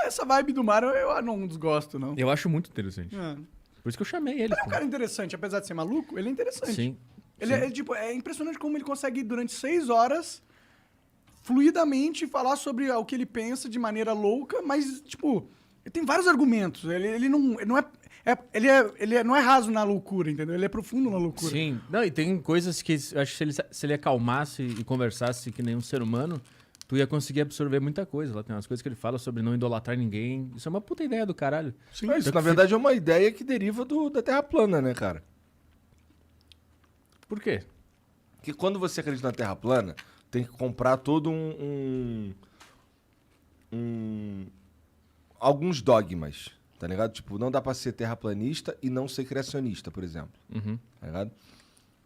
essa vibe do Mário eu não desgosto, não. Eu acho muito interessante. É. Por isso que eu chamei ele. Ele é um cara interessante, apesar de ser maluco, ele é interessante. Sim. Tipo, é impressionante como ele consegue, durante 6 horas, fluidamente falar sobre o que ele pensa de maneira louca, mas, tipo, ele tem vários argumentos. Ele não é raso na loucura, entendeu? Ele é profundo na loucura. Sim. Não, e tem coisas que eu acho que se ele acalmasse e conversasse que nem um ser humano, tu ia conseguir absorver muita coisa. Lá tem umas coisas que ele fala sobre não idolatrar ninguém. Isso é uma puta ideia do caralho. Sim, Mas isso, na verdade, é uma ideia que deriva da Terra plana, né, cara? Por quê? Que quando você acredita na Terra plana, tem que comprar todo alguns dogmas, tá ligado? Tipo, não dá pra ser terraplanista e não ser criacionista, por exemplo. Uhum. Tá ligado?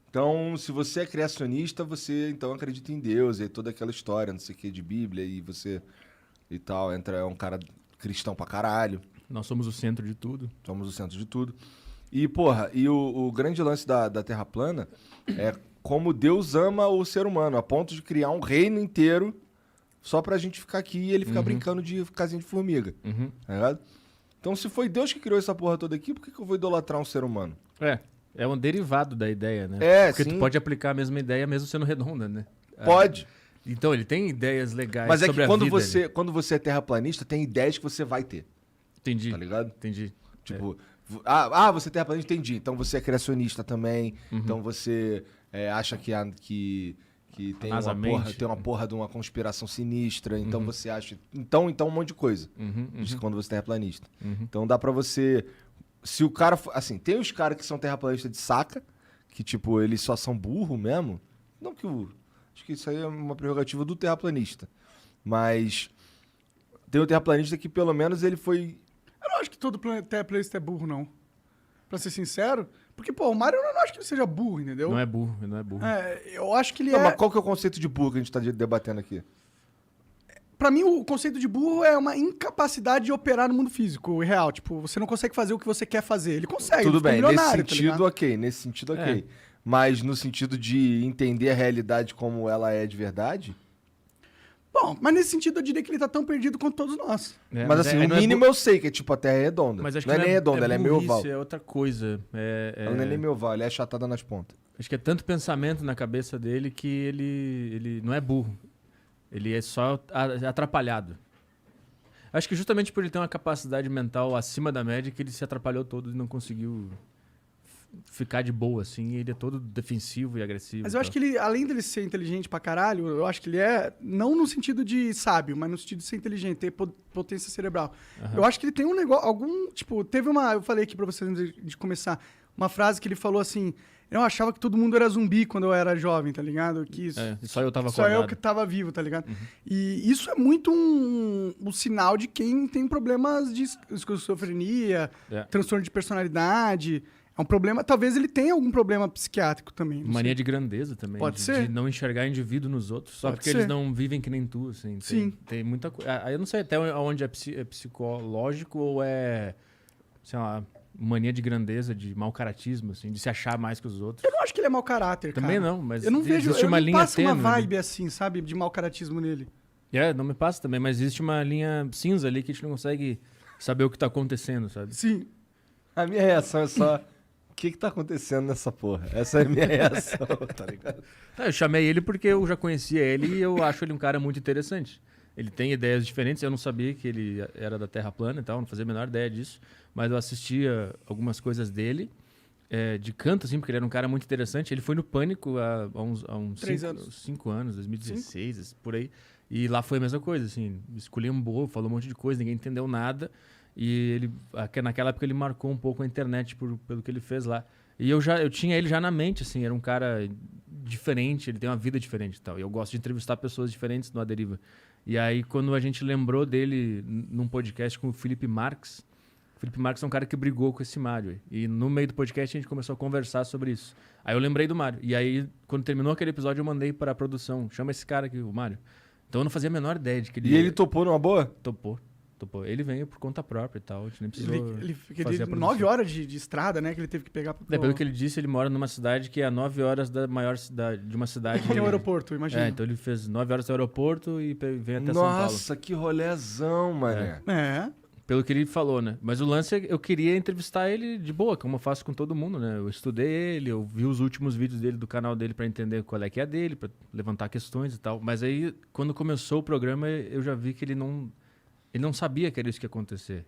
Então, se você é criacionista, você então acredita em Deus e toda aquela história, não sei o que, de Bíblia e você e tal, é um cara cristão pra caralho. Nós somos o centro de tudo. Somos o centro de tudo. E, porra, o grande lance da Terra plana é como Deus ama o ser humano, a ponto de criar um reino inteiro só pra gente ficar aqui e ele ficar brincando de casinha de formiga. Tá ligado? Então, se foi Deus que criou essa porra toda aqui, por que eu vou idolatrar um ser humano? É um derivado da ideia, né? Porque sim. tu pode aplicar a mesma ideia mesmo sendo redonda, né? Pode. Então, ele tem ideias legais Mas é sobre que quando a vida. quando você é terraplanista, tem ideias que você vai ter. Entendi. Tá ligado? Entendi. Tipo, você é terraplanista, entendi. Então você é criacionista também. Então você acha que tem uma porra de uma conspiração sinistra. Então você acha... Então um monte de coisa. Isso quando você é terraplanista. Então dá pra você... Se o cara... Assim, tem os caras que são terraplanistas de saca, que tipo, eles só são burro mesmo. Não que o... Acho que isso aí é uma prerrogativa do terraplanista. Mas tem o terraplanista que pelo menos ele foi... Eu não acho que todo terraplanista é burro, não. Pra ser sincero. Porque, pô, o Mário eu não acho que ele seja burro, entendeu? Não é burro, ele não é burro. Eu acho que ele Não, mas qual que é o conceito de burro que a gente tá debatendo aqui? Pra mim, o conceito de burro é uma incapacidade de operar no mundo físico real. Tipo, você não consegue fazer o que você quer fazer. Ele consegue. Tudo ele fica bem, nesse milionário, tá sentido, ligado? ok. Nesse sentido, ok. Mas no sentido de entender a realidade como ela é de verdade... Bom, mas nesse sentido eu diria que ele tá tão perdido quanto todos nós. mas assim, o mínimo eu sei que é tipo a Terra é redonda. Mas acho não que é nem redonda, ela é meio burrice, oval. É outra coisa. Ela não é nem meio oval, ela é achatada nas pontas. Acho que é tanto pensamento na cabeça dele que ele não é burro. Ele é só atrapalhado. Acho que justamente por ele ter uma capacidade mental acima da média que ele se atrapalhou todo e não conseguiu ficar de boa, assim. Ele é todo defensivo e agressivo. Mas eu acho que ele, além dele ser inteligente pra caralho, eu acho que ele é, não no sentido de sábio, mas no sentido de ser inteligente, ter potência cerebral. Eu acho que ele tem um negócio, tipo, eu falei aqui pra vocês antes de começar, uma frase que ele falou assim, eu achava que todo mundo era zumbi quando eu era jovem, tá ligado? Que só eu tava só acordado. eu que tava vivo, tá ligado? E isso é muito um sinal de quem tem problemas de esquizofrenia, transtorno de personalidade. É um problema, talvez ele tenha algum problema psiquiátrico também. Mania de grandeza também. Pode ser. De não enxergar indivíduo nos outros, só Pode porque ser. eles não vivem que nem tu, assim. Sim. Tem muita coisa. Eu não sei até onde é psicológico ou é, sei lá, mania de grandeza, de mau caratismo, assim, de se achar mais que os outros. Eu não acho que ele é mau caráter, cara. Também não, mas eu não vejo, existe uma não linha passa uma tênue, né? vibe assim, sabe? De mau caratismo nele. Não me passa também, mas existe uma linha cinza ali que a gente não consegue saber o que tá acontecendo, sabe? Sim. A minha reação é só... O que tá acontecendo nessa porra? Essa é a minha reação, tá ligado? Eu chamei ele porque eu já conhecia ele e eu acho ele um cara muito interessante. Ele tem ideias diferentes, eu não sabia que ele era da Terra plana e tal, não fazia a menor ideia disso, mas eu assistia algumas coisas dele, de canto, assim, porque ele era um cara muito interessante. Ele foi no Pânico há uns 5 anos, 2016, por aí, e lá foi a mesma coisa, assim, esculhambou, falou um monte de coisa, ninguém entendeu nada. E ele, naquela época ele marcou um pouco a internet pelo que ele fez lá. E eu tinha ele já na mente, assim, era um cara diferente, ele tem uma vida diferente e tal. E eu gosto de entrevistar pessoas diferentes no A Deriva. E aí, quando a gente lembrou dele num podcast com o Felipe Marques, o Felipe Marques é um cara que brigou com esse Mário. E no meio do podcast a gente começou a conversar sobre isso. Aí eu lembrei do Mário. E aí, quando terminou aquele episódio, eu mandei para a produção, chama esse cara aqui, o Mário. Então eu não fazia a menor ideia de que ele... E ele topou numa boa? Topou. topou. Ele veio por conta própria e tal, a gente nem precisou Ele fazer a produção. 9 horas de estrada, né? Que ele teve que pegar... Pelo que ele disse, ele mora numa cidade que é a 9 horas da maior cidade, de uma cidade... Tem o aeroporto, imagina. Então ele fez 9 horas do aeroporto e veio até São Paulo. Nossa, que rolezão, mané. Pelo que ele falou, né? Mas o lance é que eu queria entrevistar ele de boa, como eu faço com todo mundo, né? Eu estudei ele, eu vi os últimos vídeos dele do canal dele pra entender qual é que é a dele, pra levantar questões e tal. Mas aí, quando começou o programa, eu já vi que ele não sabia que era isso que ia acontecer.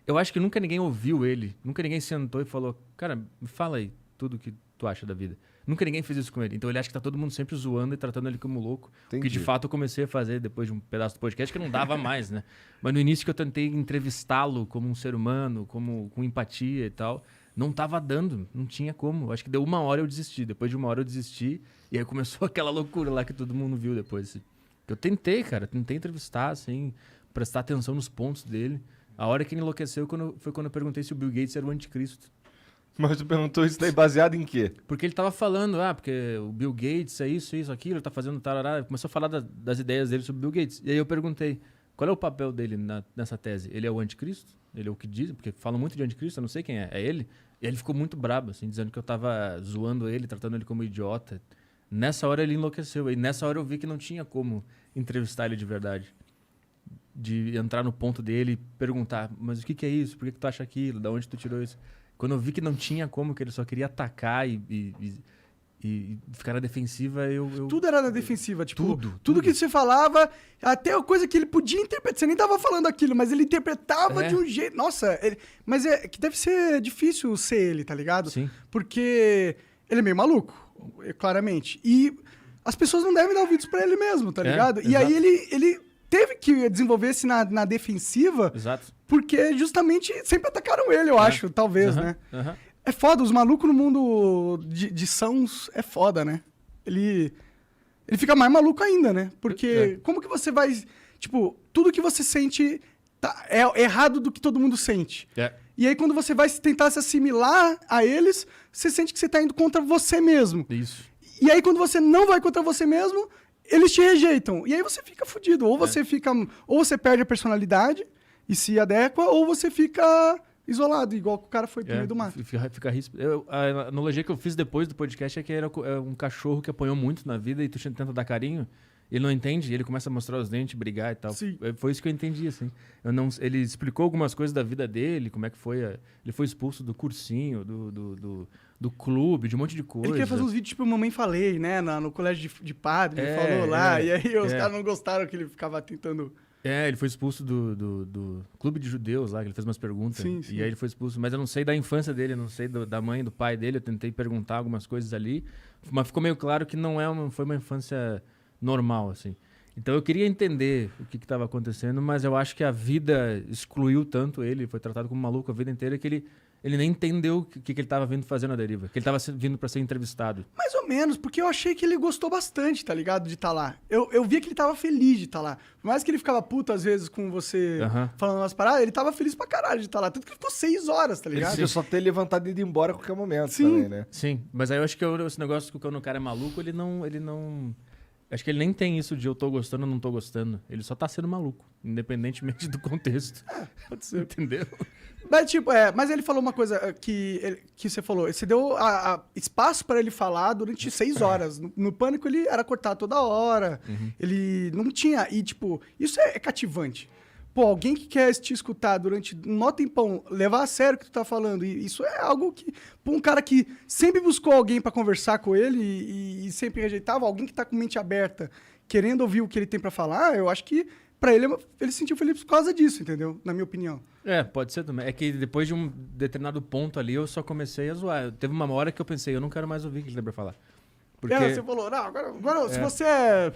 Eu acho que nunca ninguém ouviu ele, nunca ninguém sentou e falou, cara, me fala aí tudo que tu acha da vida. Nunca ninguém fez isso com ele. Então ele acha que tá todo mundo sempre zoando e tratando ele como louco. Entendi. Que de fato eu comecei a fazer depois de um pedaço do podcast que não dava mais, né? Mas no início que eu tentei entrevistá-lo como um ser humano, com empatia e tal, não tava dando, não tinha como. Eu acho que deu 1 hora eu desisti. Depois de 1 hora eu desisti e aí começou aquela loucura lá que todo mundo viu depois. Eu tentei, cara, tentei entrevistar, assim, prestar atenção nos pontos dele. A hora que ele enlouqueceu foi quando eu perguntei se o Bill Gates era o anticristo. Mas tu perguntou isso daí baseado em quê? Porque ele tava falando, porque o Bill Gates é isso, aquilo, ele tá fazendo tarará. Começou a falar das ideias dele sobre o Bill Gates. E aí eu perguntei, qual é o papel dele nessa tese? Ele é o anticristo? Ele é o que diz? Porque falam muito de anticristo, eu não sei quem é. É ele? E aí ele ficou muito brabo, assim, dizendo que eu tava zoando ele, tratando ele como idiota. Nessa hora ele enlouqueceu. E nessa hora eu vi que não tinha como entrevistar ele de verdade. De entrar no ponto dele e perguntar, mas o que é isso? Por que tu acha aquilo? Da onde tu tirou isso? Quando eu vi que não tinha como, que ele só queria atacar e ficar na defensiva, Tudo era na defensiva, tipo... Tudo que você falava, até a coisa que ele podia interpretar. Você nem tava falando aquilo, mas ele interpretava de um jeito... Nossa, mas é que deve ser difícil ser ele, tá ligado? Sim. Porque ele é meio maluco, claramente. E as pessoas não devem dar ouvidos pra ele mesmo, tá ligado? E aí ele teve que desenvolver-se na defensiva... Exato. Porque justamente sempre atacaram ele, eu acho, talvez, né? É foda, os malucos no mundo de sãos é foda, né? Ele fica mais maluco ainda, né? Porque como que você vai... Tipo, tudo que você sente é errado do que todo mundo sente. E aí quando você vai tentar se assimilar a eles, você sente que você tá indo contra você mesmo. Isso. E aí quando você não vai contra você mesmo, eles te rejeitam. E aí você fica fudido. Ou você fica... Ou você perde a personalidade... e se adequa, ou você fica isolado, igual que o cara foi pro meio do mato. Fica risco. A analogia que eu fiz depois do podcast é que era um cachorro que apanhou muito na vida e tu tenta dar carinho, ele não entende, ele começa a mostrar os dentes, brigar e tal. Sim. Foi isso que eu entendi, assim. Ele explicou algumas coisas da vida dele, como é que foi. Ele foi expulso do cursinho, do clube, de um monte de coisa. Ele queria fazer uns vídeos tipo Mamãe Falei, né? No colégio de padre, ele falou lá, e aí os caras não gostaram que ele ficava tentando... Ele foi expulso do clube de judeus lá, que ele fez umas perguntas. Sim. E aí ele foi expulso. Mas eu não sei da infância dele, eu não sei da mãe, do pai dele. Eu tentei perguntar algumas coisas ali. Mas ficou meio claro que não foi uma infância normal, assim. Então eu queria entender o que estava acontecendo, mas eu acho que a vida excluiu tanto ele, foi tratado como maluco a vida inteira, que ele nem entendeu o que ele estava vindo fazer na deriva. Que ele estava vindo para ser entrevistado. Mais ou menos, porque eu achei que ele gostou bastante, tá ligado? De estar lá. Eu via que ele tava feliz de estar lá. Por mais que ele ficava puto às vezes com você falando umas paradas, ele tava feliz pra caralho de estar lá. Tanto que ele ficou 6 horas, tá ligado? Ele só ter levantado e ido embora a qualquer momento Sim. também, né? Sim, mas aí eu acho que esse negócio que quando o cara é maluco, ele não... Acho que ele nem tem isso de eu tô gostando ou não tô gostando. Ele só tá sendo maluco, independentemente do contexto. Pode ser. Entendeu? Mas, tipo, mas ele falou uma coisa que você falou. Você deu espaço pra ele falar durante 6 horas. No Pânico ele era cortado toda hora. Ele não tinha... E, tipo, isso é cativante. Pô, alguém que quer te escutar durante um mó tempão, levar a sério o que tu tá falando, e isso é algo que... Pô, um cara que sempre buscou alguém pra conversar com ele e sempre rejeitava, alguém que tá com mente aberta, querendo ouvir o que ele tem pra falar, eu acho que pra ele se sentiu feliz por causa disso, entendeu? Na minha opinião. Pode ser também. É que depois de um determinado ponto ali, eu só comecei a zoar. Teve uma hora que eu pensei, eu não quero mais ouvir o que ele tem pra falar. Porque... Você falou, não, agora se você é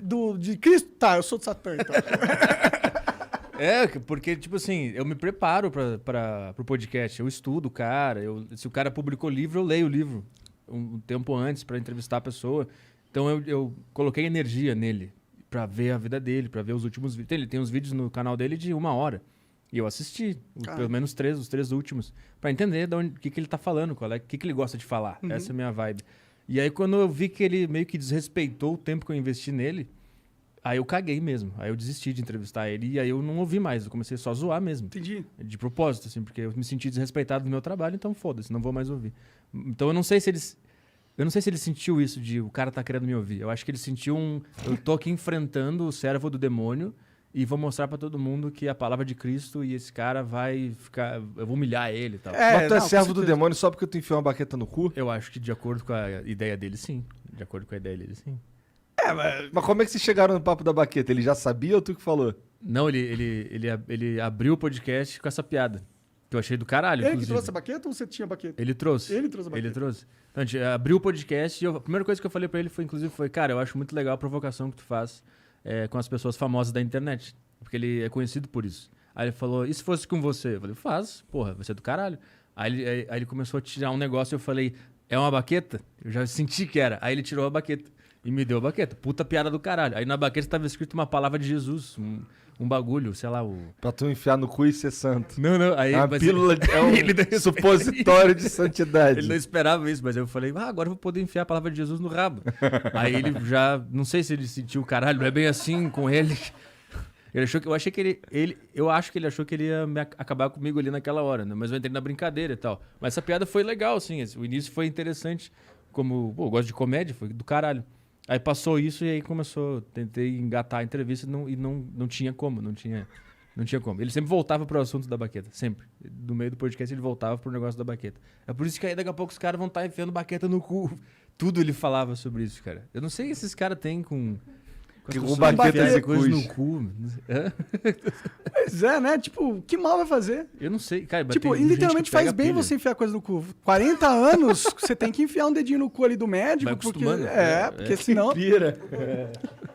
de Cristo, tá, eu sou de Satã, então. Porque, tipo assim, eu me preparo pro podcast, eu estudo o cara, se o cara publicou livro, eu leio o livro um tempo antes pra entrevistar a pessoa. Então eu coloquei energia nele pra ver a vida dele, pra ver os últimos vídeos. Ele tem uns vídeos no canal dele de 1 hora. E eu assisti, pelo menos os 3 últimos, pra entender o que ele tá falando, o que ele gosta de falar. Essa é a minha vibe. E aí, quando eu vi que ele meio que desrespeitou o tempo que eu investi nele, Aí eu caguei mesmo. Aí eu desisti de entrevistar ele e aí eu não ouvi mais. Eu comecei só a zoar mesmo. Entendi. De propósito, assim, porque eu me senti desrespeitado no meu trabalho, então foda-se, não vou mais ouvir. Então eu não sei se ele sentiu isso de o cara tá querendo me ouvir. Eu acho que ele sentiu eu tô aqui enfrentando o servo do demônio e vou mostrar pra todo mundo que a palavra de Cristo e esse cara vai ficar... Eu vou humilhar ele e tal. Mas tu é servo do demônio só porque tu enfiou uma baqueta no cu? Eu acho que de acordo com a ideia dele, sim. De acordo com a ideia dele, sim. Mas como é que vocês chegaram no papo da baqueta? Ele já sabia ou tu que falou? Não, ele abriu o podcast com essa piada. Que eu achei do caralho, Ele inclusive. que trouxe a baqueta ou você tinha baqueta? Ele trouxe. Ele trouxe a baqueta. Ele trouxe. Então, a gente abriu o podcast e a primeira coisa que eu falei pra ele foi, cara, eu acho muito legal a provocação que tu faz com as pessoas famosas da internet. Porque ele é conhecido por isso. Aí ele falou, e se fosse com você? Eu falei, faz, porra, você é do caralho. Aí ele começou a tirar um negócio e eu falei, é uma baqueta? Eu já senti que era. Aí ele tirou a baqueta e me deu a baqueta. Puta piada do caralho. Aí na baqueta tava escrito uma palavra de Jesus, um bagulho, sei lá, Pra tu enfiar no cu e ser santo. Não. Aí, É uma pílula, é um supositório de santidade. Ele não esperava isso, mas eu falei, agora eu vou poder enfiar a palavra de Jesus no rabo. Aí ele já, não sei se ele sentiu, caralho, não é bem assim com ele. Eu acho que ele achou que ele ia acabar comigo ali naquela hora, né? Mas eu entrei na brincadeira e tal. Mas essa piada foi legal, assim, o início foi interessante, como, eu gosto de comédia, foi do caralho. Aí passou isso e aí tentei engatar a entrevista e não tinha como, não tinha como. Ele sempre voltava pro assunto da baqueta, sempre. No meio do podcast ele voltava pro negócio da baqueta. É por isso que aí daqui a pouco os caras vão estar enfiando baqueta no cu. Tudo ele falava sobre isso, cara. Eu não sei o que esses caras têm com baquetas e coisa cus. no cu. Pois é, né? Tipo, que mal vai fazer? Eu não sei, cara. Tipo, tem gente literalmente que pega faz bem pilha. você enfiar coisa no cu. 40 anos, você tem que enfiar um dedinho no cu ali do médico. Vai porque acostumando. porque senão... Pira.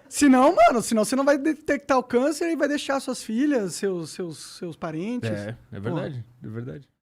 Senão você não vai detectar o câncer e vai deixar suas filhas, seus parentes. É verdade, é verdade.